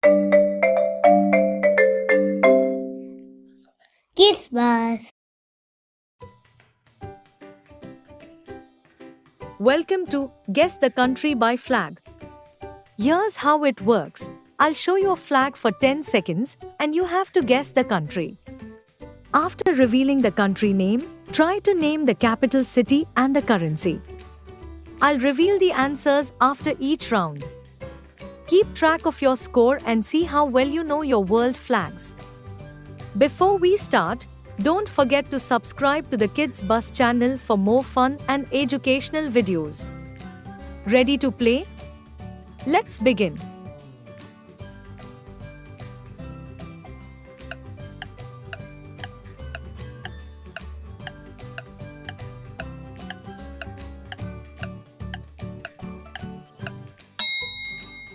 Kids Bus. Welcome to Guess the Country by Flag. Here's how it works. I'll show you a flag for 10 seconds and you have to guess the country. After revealing the country name, try to name the capital city and the currency. I'll reveal the answers after each round. Keep track of your score and see how well you know your world flags. Before we start, don't forget to subscribe to the Kids Bus channel for more fun and educational videos. Ready to play? Let's begin.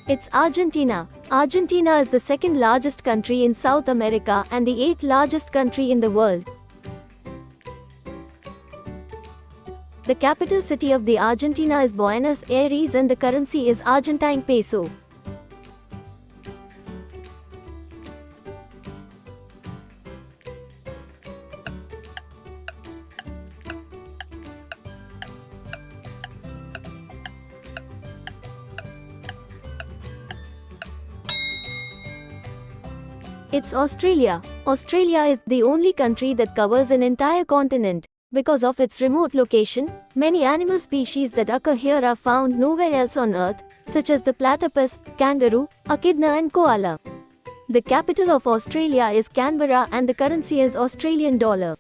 It's Argentina. Argentina is the second largest country in South America and the eighth largest country in the world. The capital city of the Argentina is Buenos Aires and the currency is Argentine peso. It's Australia. Australia is the only country that covers an entire continent. Because of its remote location, many animal species that occur here are found nowhere else on Earth, such as the platypus, kangaroo, echidna and koala. The capital of Australia is Canberra and the currency is Australian dollar.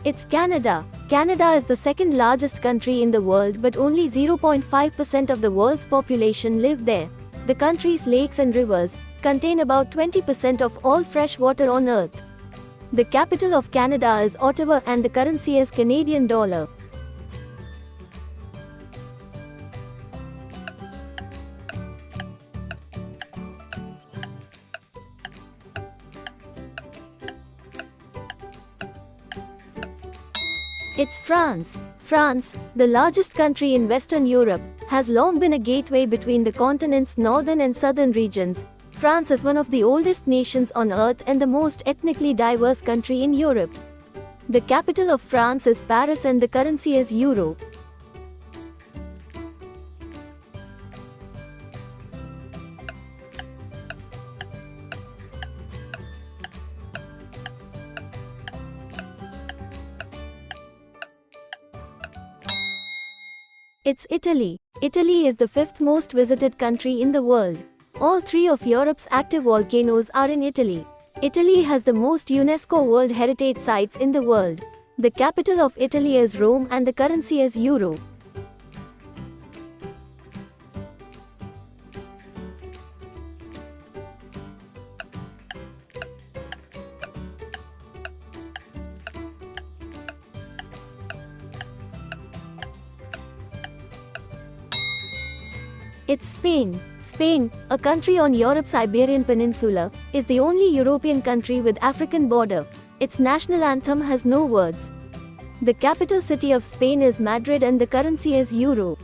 It's Canada. Canada is the second largest country in the world, but only 0.5% of the world's population live there. The country's lakes and rivers contain about 20% of all fresh water on Earth. The capital of Canada is Ottawa and the currency is Canadian dollar. It's France. France, the largest country in Western Europe, has long been a gateway between the continent's northern and southern regions. France is one of the oldest nations on Earth and the most ethnically diverse country in Europe. The capital of France is Paris and the currency is euro. It's Italy. Italy is the fifth most visited country in the world. All three of Europe's active volcanoes are in Italy. Italy has the most UNESCO World Heritage Sites in the world. The capital of Italy is Rome and the currency is euro. It's Spain. Spain, a country on Europe's Iberian Peninsula, is the only European country with African border. Its national anthem has no words. The capital city of Spain is Madrid and the currency is euro.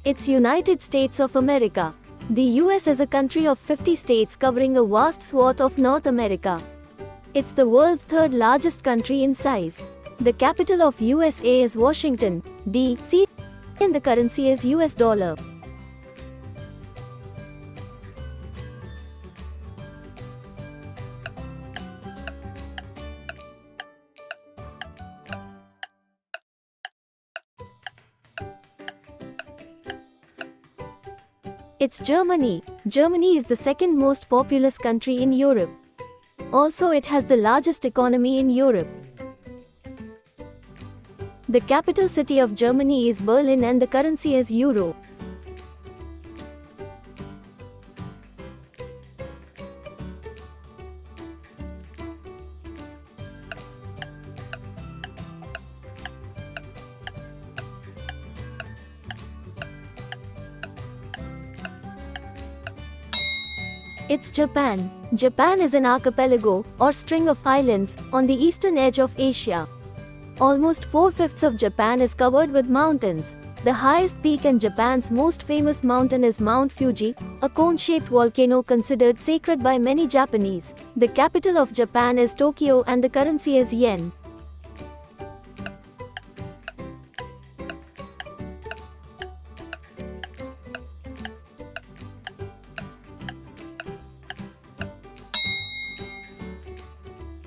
It's United States of America. The US is a country of 50 states covering a vast swath of North America. It's the world's third largest country in size. The capital of USA is Washington, D.C., and the currency is US dollar. It's Germany. Germany is the second most populous country in Europe. Also, it has the largest economy in Europe. The capital city of Germany is Berlin and the currency is euro. It's Japan. Japan is an archipelago, or string of islands, on the eastern edge of Asia. Almost 4/5 of Japan is covered with mountains. The highest peak and Japan's most famous mountain is Mount Fuji, a cone-shaped volcano considered sacred by many Japanese. The capital of Japan is Tokyo and the currency is yen.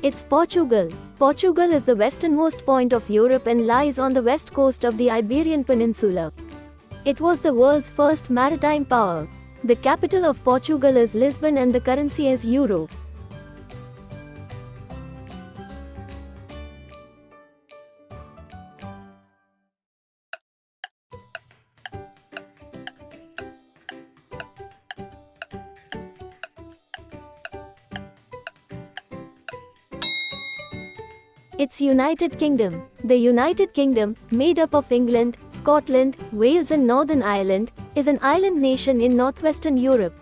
It's Portugal. Portugal is the westernmost point of Europe and lies on the west coast of the Iberian Peninsula. It was the world's first maritime power. The capital of Portugal is Lisbon and the currency is euro. It's United Kingdom. The United Kingdom, made up of England, Scotland, Wales and Northern Ireland, is an island nation in northwestern Europe.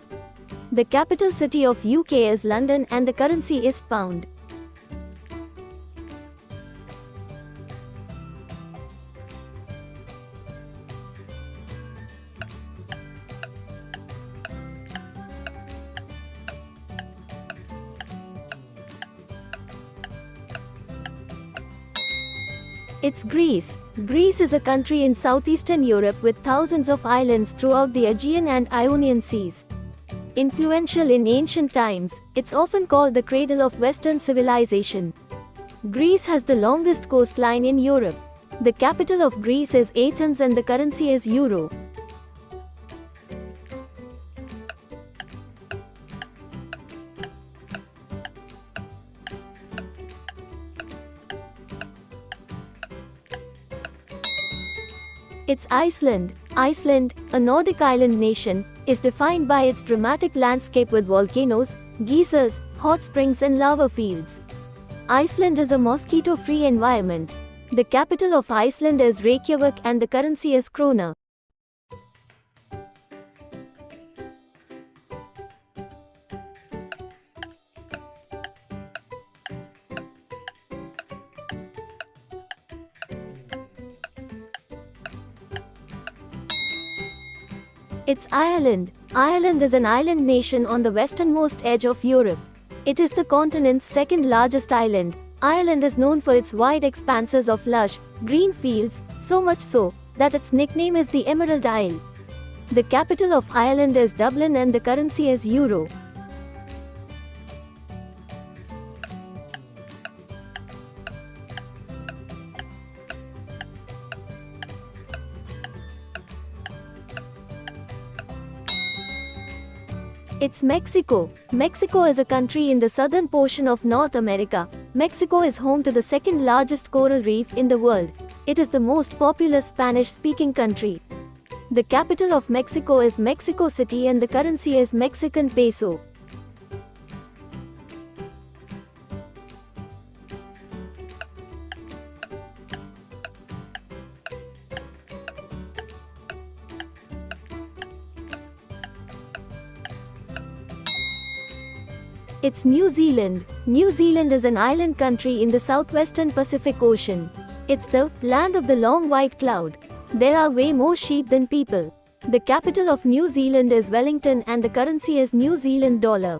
The capital city of UK is London and the currency is pound. It's Greece. Greece is a country in southeastern Europe with thousands of islands throughout the Aegean and Ionian seas. Influential in ancient times, it's often called the cradle of Western civilization. Greece has the longest coastline in Europe. The capital of Greece is Athens and the currency is euro. It's Iceland. Iceland, a Nordic island nation, is defined by its dramatic landscape with volcanoes, geysers, hot springs and lava fields. Iceland is a mosquito-free environment. The capital of Iceland is Reykjavik and the currency is krona. It's Ireland. Ireland is an island nation on the westernmost edge of Europe. It is the continent's second largest island. Ireland is known for its wide expanses of lush, green fields, so much so that its nickname is the Emerald Isle. The capital of Ireland is Dublin and the currency is euro. It's Mexico. Mexico is a country in the southern portion of North America. Mexico is home to the second largest coral reef in the world. It is the most populous Spanish-speaking country. The capital of Mexico is Mexico City and the currency is Mexican peso. It's New Zealand. New Zealand is an island country in the southwestern Pacific Ocean. It's the land of the long white cloud. There are way more sheep than people. The capital of New Zealand is Wellington and the currency is New Zealand dollar.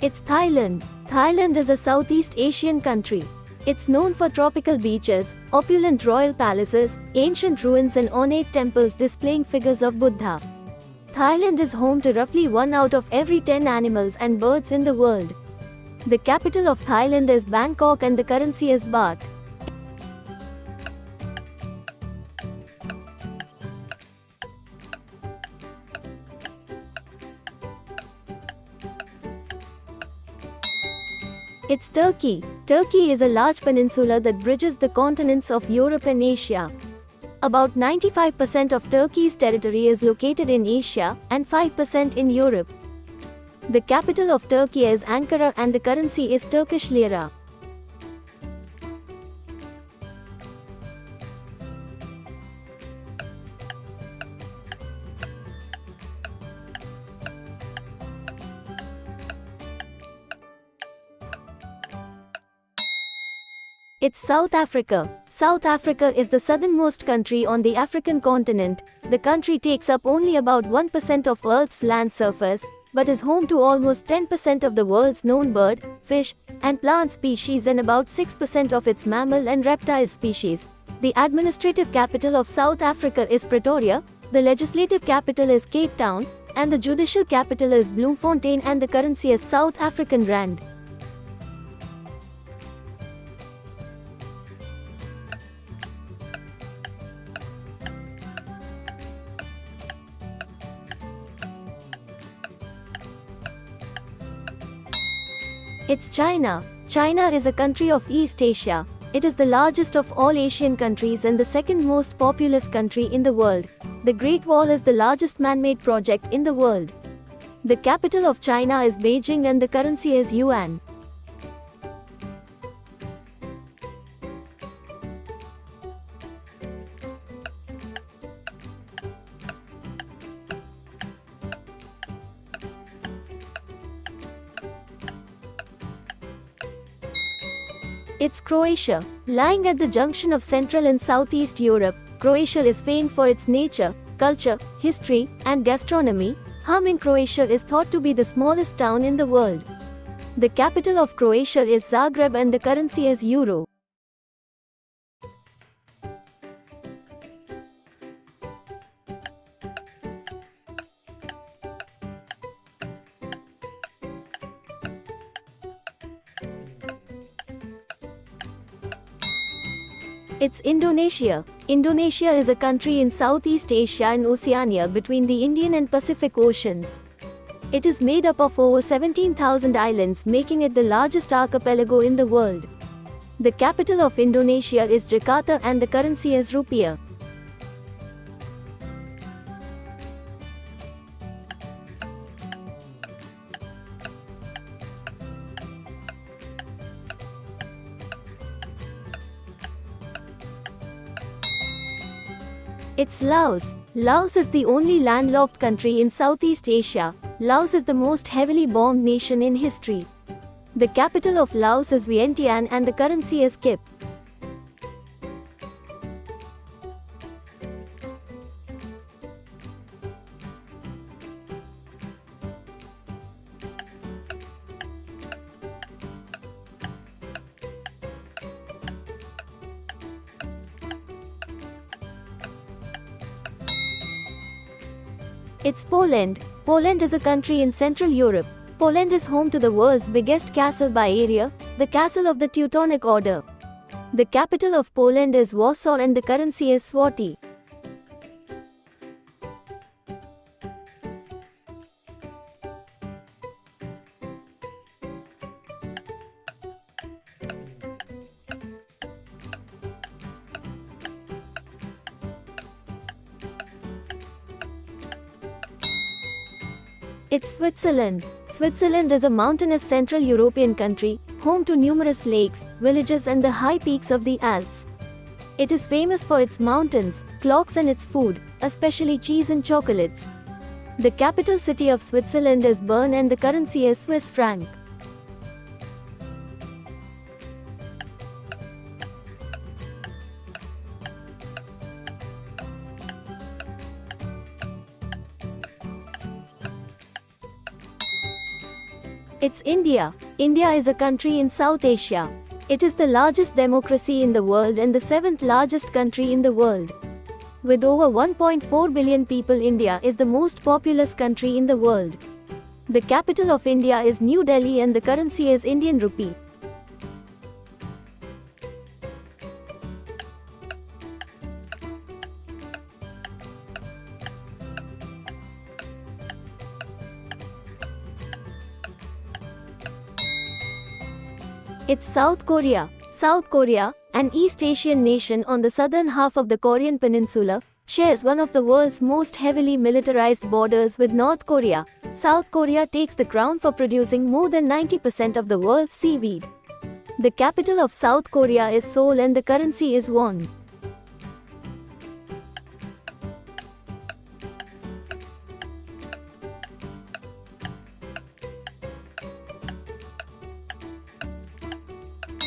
It's Thailand. Thailand is a Southeast Asian country. It's known for tropical beaches, opulent royal palaces, ancient ruins and ornate temples displaying figures of Buddha. Thailand is home to roughly 1 out of every 10 animals and birds in the world. The capital of Thailand is Bangkok and the currency is baht. It's Turkey. Turkey is a large peninsula that bridges the continents of Europe and Asia. About 95% of Turkey's territory is located in Asia and 5% in Europe. The capital of Turkey is Ankara and the currency is Turkish lira. It's South Africa. South Africa is the southernmost country on the African continent. The country takes up only about 1% of Earth's land surface, but is home to almost 10% of the world's known bird, fish, and plant species and about 6% of its mammal and reptile species. The administrative capital of South Africa is Pretoria, the legislative capital is Cape Town, and the judicial capital is Bloemfontein, and the currency is South African rand. It's China. China is a country of East Asia. It is the largest of all Asian countries and the second most populous country in the world. The Great Wall is the largest man-made project in the world. The capital of China is Beijing and the currency is yuan. It's Croatia. Lying at the junction of Central and Southeast Europe, Croatia is famed for its nature, culture, history, and gastronomy. In Croatia is thought to be the smallest town in the world. The capital of Croatia is Zagreb and the currency is euro. It's Indonesia. Indonesia is a country in Southeast Asia and Oceania between the Indian and Pacific Oceans. It is made up of over 17,000 islands, making it the largest archipelago in the world. The capital of Indonesia is Jakarta and the currency is rupiah. It's Laos. Laos is the only landlocked country in Southeast Asia. Laos is the most heavily bombed nation in history. The capital of Laos is Vientiane and the currency is kip. It's Poland. Poland is a country in Central Europe. Poland is home to the world's biggest castle by area, the Castle of the Teutonic Order. The capital of Poland is Warsaw and the currency is zloty. It's Switzerland. Switzerland is a mountainous Central European country, home to numerous lakes, villages and the high peaks of the Alps. It is famous for its mountains, clocks and its food, especially cheese and chocolates. The capital city of Switzerland is Bern and the currency is Swiss franc. It's India. India is a country in South Asia. It is the largest democracy in the world and the 7th largest country in the world. With over 1.4 billion people, India is the most populous country in the world. The capital of India is New Delhi and the currency is Indian rupee. It's South Korea. South Korea, an East Asian nation on the southern half of the Korean peninsula, shares one of the world's most heavily militarized borders with North Korea. South Korea takes the crown for producing more than 90% of the world's seaweed. The capital of South Korea is Seoul and the currency is won.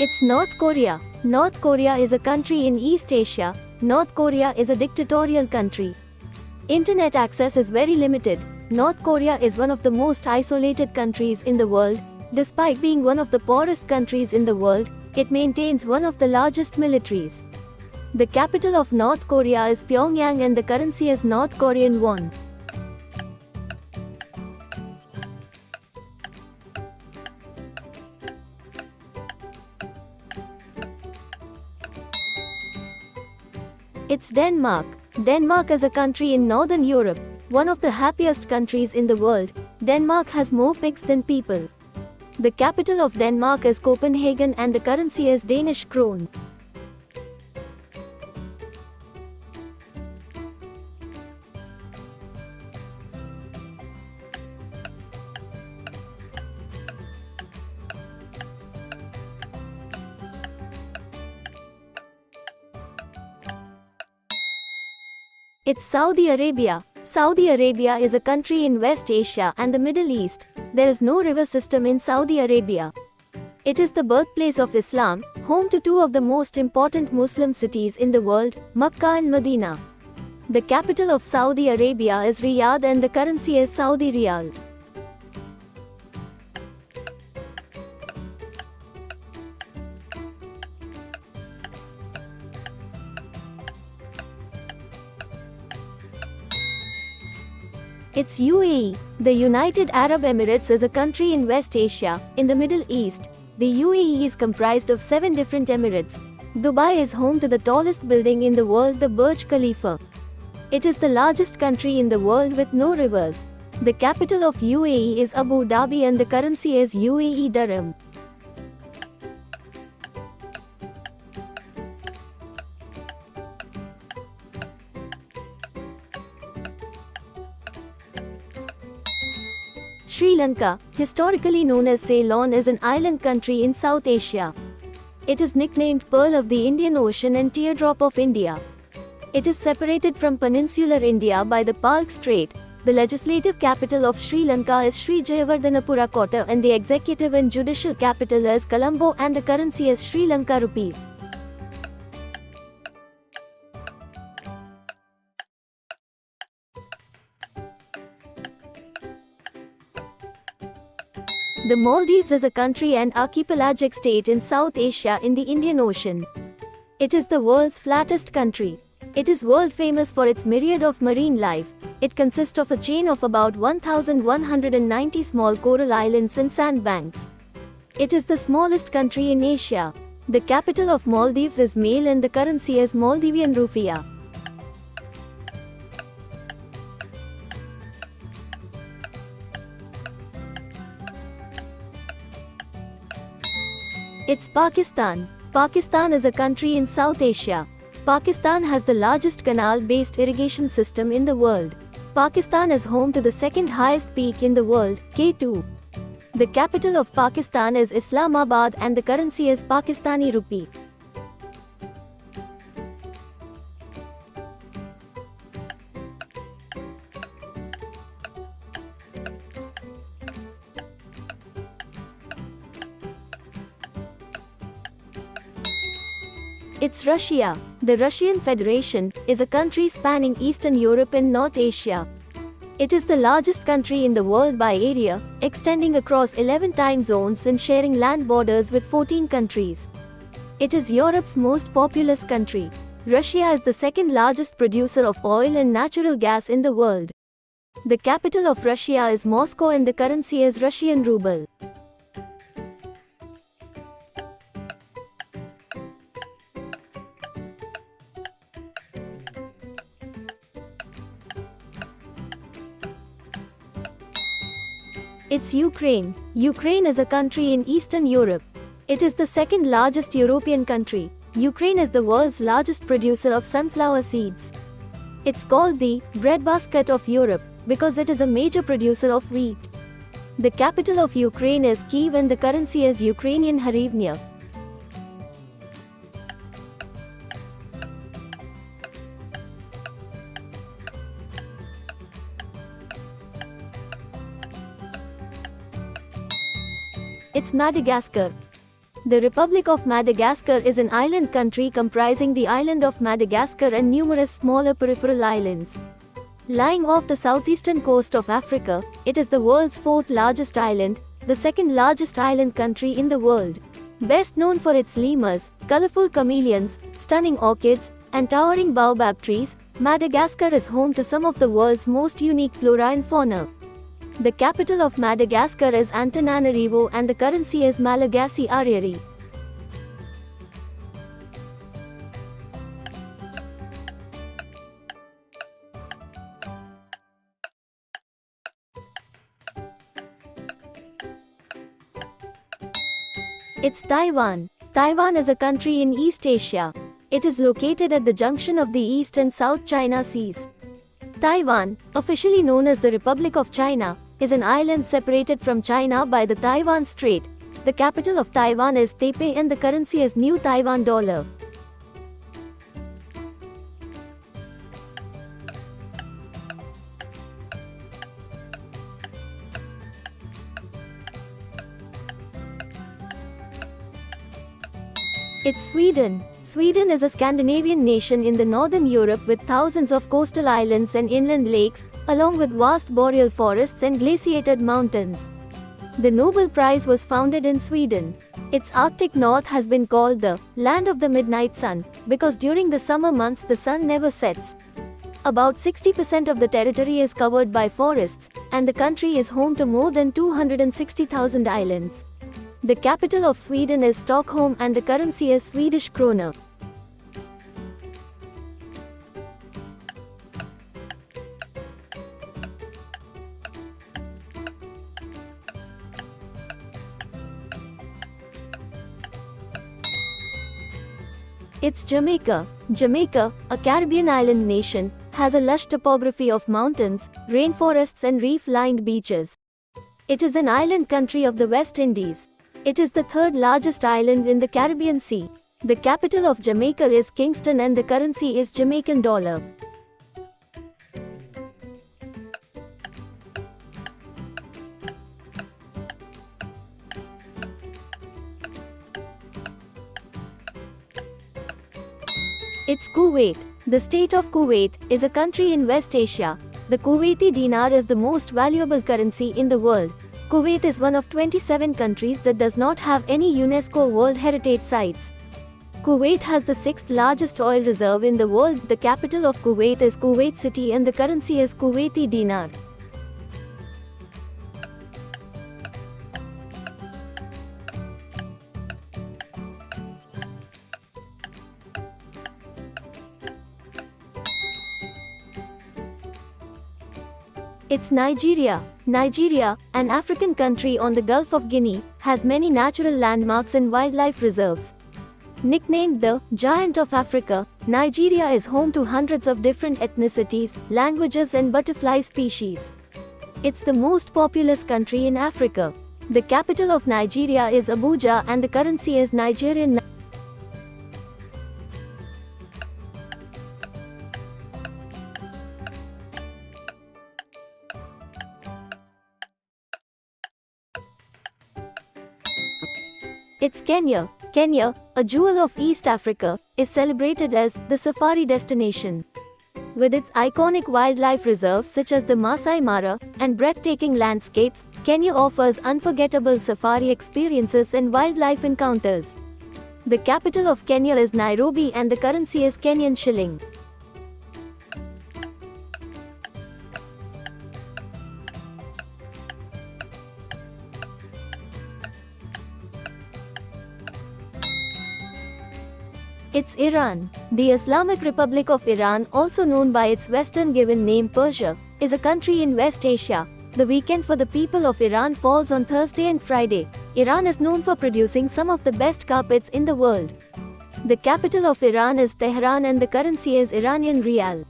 It's North Korea. North Korea is a country in East Asia. North Korea is a dictatorial country. Internet access is very limited. North Korea is one of the most isolated countries in the world. Despite being one of the poorest countries in the world, it maintains one of the largest militaries. The capital of North Korea is Pyongyang and the currency is North Korean won. It's Denmark. Denmark is a country in Northern Europe, one of the happiest countries in the world. Denmark has more pigs than people. The capital of Denmark is Copenhagen and the currency is Danish krone. It's Saudi Arabia. Saudi Arabia is a country in West Asia and the Middle East. There is no river system in Saudi Arabia. It is the birthplace of Islam, home to two of the most important Muslim cities in the world, Makkah and Medina. The capital of Saudi Arabia is Riyadh and the currency is Saudi Riyal. It's UAE. The United Arab Emirates is a country in West Asia, in the Middle East. The UAE is comprised of 7 different emirates. Dubai is home to the tallest building in the world, the Burj Khalifa. It is the largest country in the world with no rivers. The capital of UAE is Abu Dhabi and the currency is UAE dirham. Sri Lanka, historically known as Ceylon, is an island country in South Asia. It is nicknamed Pearl of the Indian Ocean and Teardrop of India. It is separated from peninsular India by the Palk Strait. The legislative capital of Sri Lanka is Sri Jayawardhanapura Kotta and the executive and judicial capital is Colombo and the currency is Sri Lanka rupee. The Maldives is a country and archipelagic state in South Asia in the Indian Ocean. It is the world's flattest country. It is world famous for its myriad of marine life. It consists of a chain of about 1,190 small coral islands and sandbanks. It is the smallest country in Asia. The capital of Maldives is Male and the currency is Maldivian rupiah. It's Pakistan. Pakistan is a country in South Asia. Pakistan has the largest canal-based irrigation system in the world. Pakistan is home to the second highest peak in the world, K2. The capital of Pakistan is Islamabad and the currency is Pakistani rupee. It's Russia. The Russian Federation is a country spanning Eastern Europe and North Asia. It is the largest country in the world by area, extending across 11 time zones and sharing land borders with 14 countries. It is Europe's most populous country. Russia is the second largest producer of oil and natural gas in the world. The capital of Russia is Moscow and the currency is Russian ruble. It's Ukraine. Ukraine is a country in Eastern Europe. It is the second largest European country. Ukraine is the world's largest producer of sunflower seeds. It's called the breadbasket of Europe because it is a major producer of wheat. The capital of Ukraine is Kyiv and the currency is Ukrainian hryvnia. It's Madagascar. The Republic of Madagascar is an island country comprising the island of Madagascar and numerous smaller peripheral islands. Lying off the southeastern coast of Africa, it is the world's fourth largest island, the second largest island country in the world. Best known for its lemurs, colorful chameleons, stunning orchids, and towering baobab trees, Madagascar is home to some of the world's most unique flora and fauna. The capital of Madagascar is Antananarivo and the currency is Malagasy Ariary. It's Taiwan. Taiwan is a country in East Asia. It is located at the junction of the East and South China Seas. Taiwan, officially known as the Republic of China, is an island separated from China by the Taiwan Strait. The capital of Taiwan is Taipei and the currency is New Taiwan dollar. It's Sweden. Sweden is a Scandinavian nation in the northern Europe with thousands of coastal islands and inland lakes, along with vast boreal forests and glaciated mountains. The Nobel Prize was founded in Sweden. Its Arctic north has been called the land of the midnight sun, because during the summer months the sun never sets. About 60% of the territory is covered by forests, and the country is home to more than 260,000 islands. The capital of Sweden is Stockholm and the currency is Swedish krona. It's Jamaica. Jamaica, a Caribbean island nation, has a lush topography of mountains, rainforests and reef-lined beaches. It is an island country of the West Indies. It is the third largest island in the Caribbean Sea. The capital of Jamaica is Kingston and the currency is Jamaican dollar. It's Kuwait. The state of Kuwait is a country in West Asia. The Kuwaiti dinar is the most valuable currency in the world. Kuwait is one of 27 countries that does not have any UNESCO World Heritage Sites. Kuwait has the sixth largest oil reserve in the world. The capital of Kuwait is Kuwait City and the currency is Kuwaiti dinar. It's Nigeria. Nigeria, an African country on the Gulf of Guinea, has many natural landmarks and wildlife reserves. Nicknamed the Giant of Africa, Nigeria is home to hundreds of different ethnicities, languages and butterfly species. It's the most populous country in Africa. The capital of Nigeria is Abuja and the currency is Nigerian. It's Kenya. Kenya, a jewel of East Africa, is celebrated as the safari destination. With its iconic wildlife reserves such as the Masai Mara and breathtaking landscapes, Kenya offers unforgettable safari experiences and wildlife encounters. The capital of Kenya is Nairobi and the currency is Kenyan shilling. It's Iran. The Islamic Republic of Iran, also known by its Western given name Persia, is a country in West Asia. The weekend for the people of Iran falls on Thursday and Friday. Iran is known for producing some of the best carpets in the world. The capital of Iran is Tehran and the currency is Iranian rial.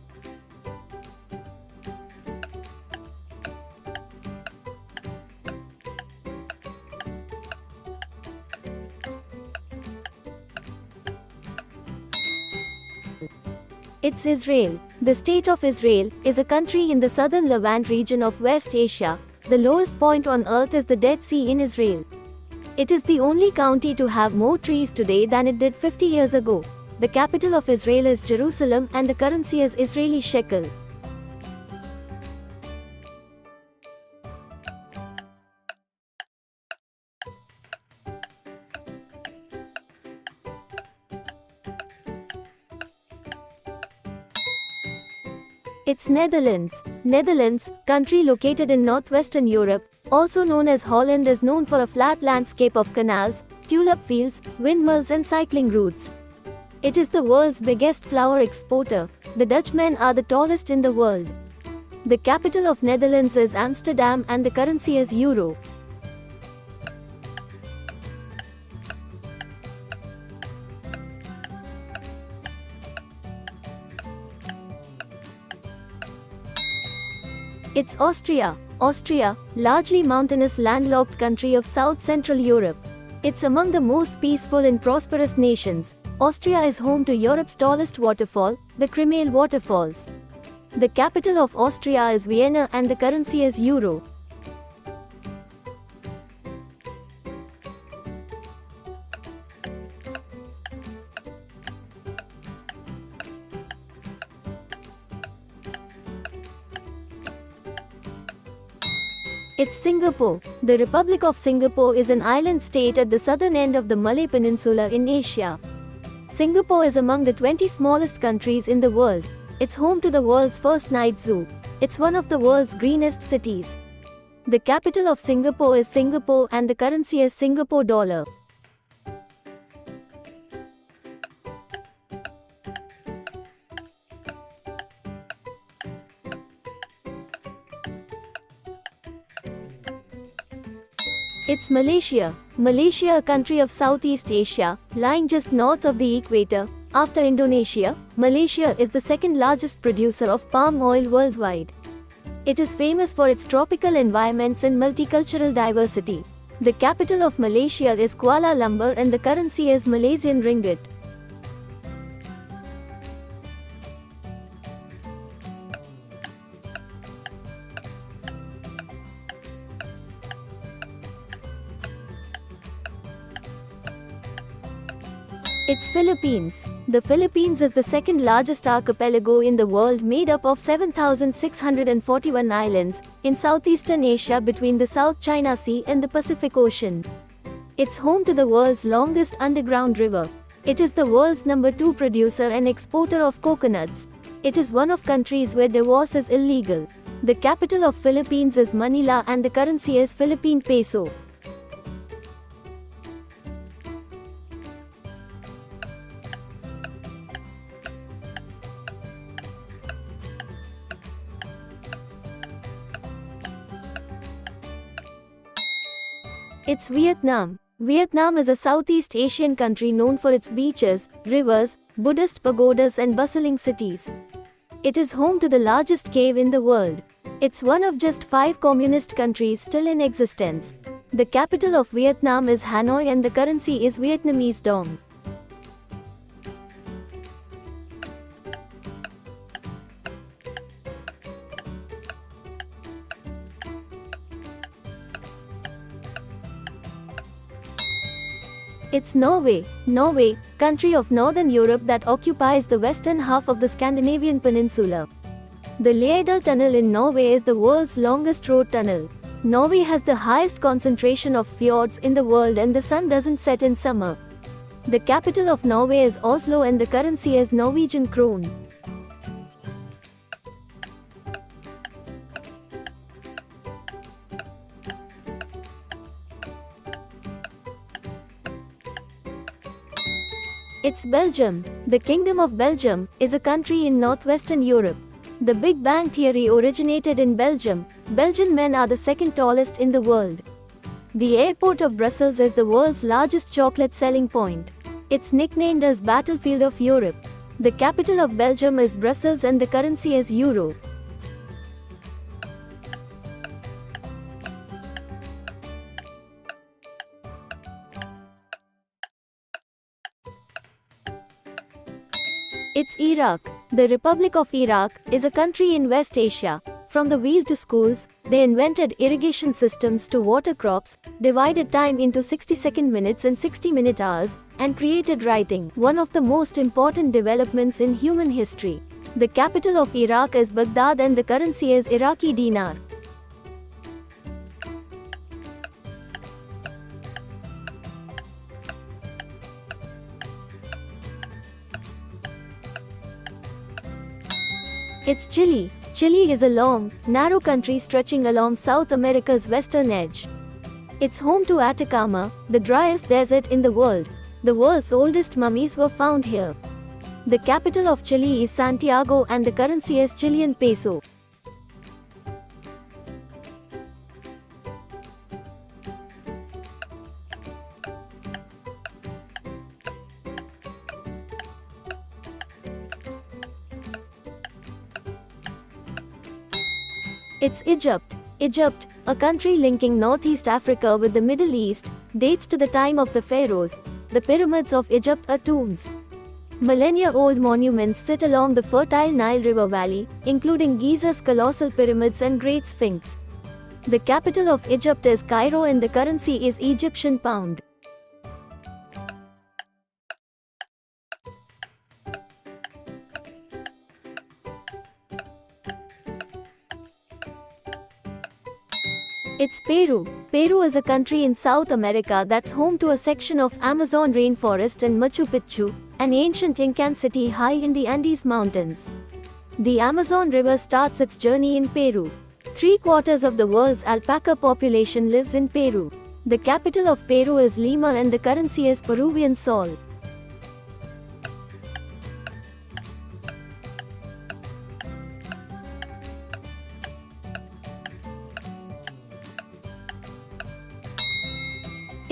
It's Israel. The state of Israel is a country in the southern Levant region of West Asia. The lowest point on earth is the Dead Sea in Israel. It is the only county to have more trees today than it did 50 years ago. The capital of Israel is Jerusalem and the currency is Israeli shekel. It's Netherlands. Netherlands, country located in northwestern Europe, also known as Holland, is known for a flat landscape of canals, tulip fields, windmills and cycling routes. It is the world's biggest flower exporter. The Dutchmen are the tallest in the world. The capital of Netherlands is Amsterdam and the currency is euro. It's Austria. Austria, largely mountainous landlocked country of south-central Europe. It's among the most peaceful and prosperous nations. Austria is home to Europe's tallest waterfall, the Krimmel Waterfalls. The capital of Austria is Vienna and the currency is euro. It's Singapore. The Republic of Singapore is an island state at the southern end of the Malay Peninsula in Asia. Singapore is among the 20 smallest countries in the world. It's home to the world's first night zoo. It's one of the world's greenest cities. The capital of Singapore is Singapore and the currency is Singapore dollar. It's Malaysia. Malaysia, a country of Southeast Asia, lying just north of the equator. After Indonesia, Malaysia is the second largest producer of palm oil worldwide. It is famous for its tropical environments and multicultural diversity. The capital of Malaysia is Kuala Lumpur and the currency is Malaysian ringgit. It's Philippines. The Philippines is the second largest archipelago in the world, made up of 7,641 islands, in southeastern Asia between the South China Sea and the Pacific Ocean. It's home to the world's longest underground river. It is the world's number 2 producer and exporter of coconuts. It is one of countries where divorce is illegal. The capital of Philippines is Manila and the currency is Philippine peso. It's Vietnam. Vietnam is a Southeast Asian country known for its beaches, rivers, Buddhist pagodas and bustling cities. It is home to the largest cave in the world. It's one of just 5 communist countries still in existence. The capital of Vietnam is Hanoi and the currency is Vietnamese dong. It's Norway. Norway, country of northern Europe that occupies the western half of the Scandinavian peninsula. The Liedal Tunnel in Norway is the world's longest road tunnel. Norway has the highest concentration of fjords in the world and the sun doesn't set in summer. The capital of Norway is Oslo and the currency is Norwegian krone. It's Belgium. The Kingdom of Belgium is a country in northwestern Europe. The Big Bang Theory originated in Belgium. Belgian men are the second tallest in the world. The airport of Brussels is the world's largest chocolate selling point. It's nicknamed as Battlefield of Europe. The capital of Belgium is Brussels and the currency is euro. It's Iraq. The Republic of Iraq is a country in West Asia. From the wheel to schools, they invented irrigation systems to water crops, divided time into 60-second minutes and 60-minute hours, and created writing, one of the most important developments in human history. The capital of Iraq is Baghdad and the currency is Iraqi dinar. It's Chile. Chile is a long, narrow country stretching along South America's western edge. It's home to Atacama, the driest desert in the world. The world's oldest mummies were found here. The capital of Chile is Santiago and the currency is Chilean peso. It's Egypt. Egypt, a country linking Northeast Africa with the Middle East, dates to the time of the pharaohs. The pyramids of Egypt are tombs. Millennia-old monuments sit along the fertile Nile River Valley, including Giza's colossal pyramids and Great Sphinx. The capital of Egypt is Cairo and the currency is Egyptian pound. It's Peru. Peru is a country in South America that's home to a section of Amazon rainforest and Machu Picchu, an ancient Incan city high in the Andes Mountains. The Amazon River starts its journey in Peru. 3/4 of the world's alpaca population lives in Peru. The capital of Peru is Lima and the currency is Peruvian sol.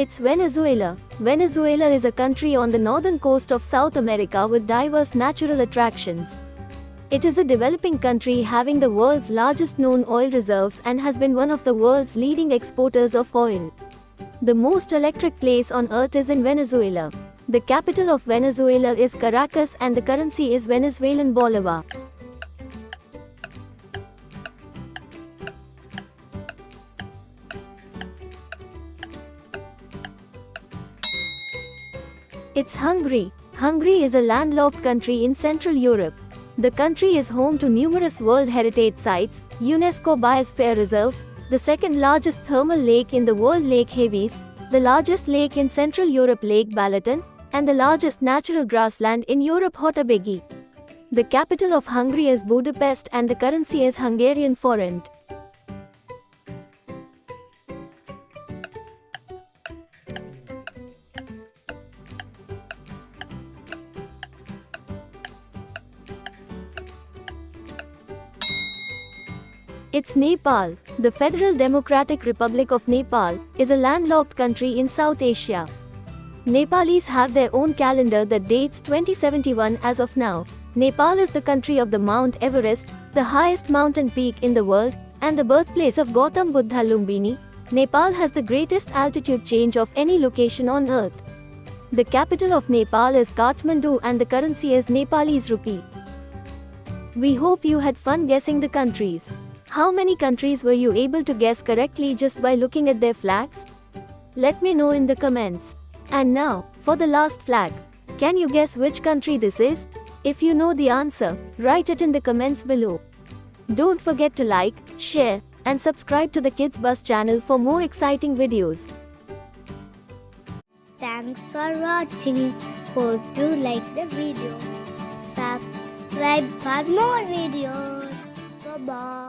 It's Venezuela. Venezuela is a country on the northern coast of South America with diverse natural attractions. It is a developing country having the world's largest known oil reserves and has been one of the world's leading exporters of oil. The most electric place on earth is in Venezuela. The capital of Venezuela is Caracas and the currency is Venezuelan bolivar. It's Hungary. Hungary is a landlocked country in Central Europe. The country is home to numerous World Heritage Sites, UNESCO Biosphere Reserves, the second largest thermal lake in the world Lake Heves, the largest lake in Central Europe Lake Balaton, and the largest natural grassland in Europe Hotabegi. The capital of Hungary is Budapest and the currency is Hungarian forint. It's Nepal. The Federal Democratic Republic of Nepal is a landlocked country in South Asia. Nepalis have their own calendar that dates 2071 as of now. Nepal is the country of the Mount Everest, the highest mountain peak in the world, and the birthplace of Gautam Buddha Lumbini. Nepal has the greatest altitude change of any location on earth. The capital of Nepal is Kathmandu and the currency is Nepalese rupee. We hope you had fun guessing the countries. How many countries were you able to guess correctly just by looking at their flags? Let me know in the comments. And now, for the last flag. Can you guess which country this is? If you know the answer, write it in the comments below. Don't forget to like, share, and subscribe to the Kids Bus channel for more exciting videos. Thanks for watching. Hope you like the video. Subscribe for more videos. Bye bye.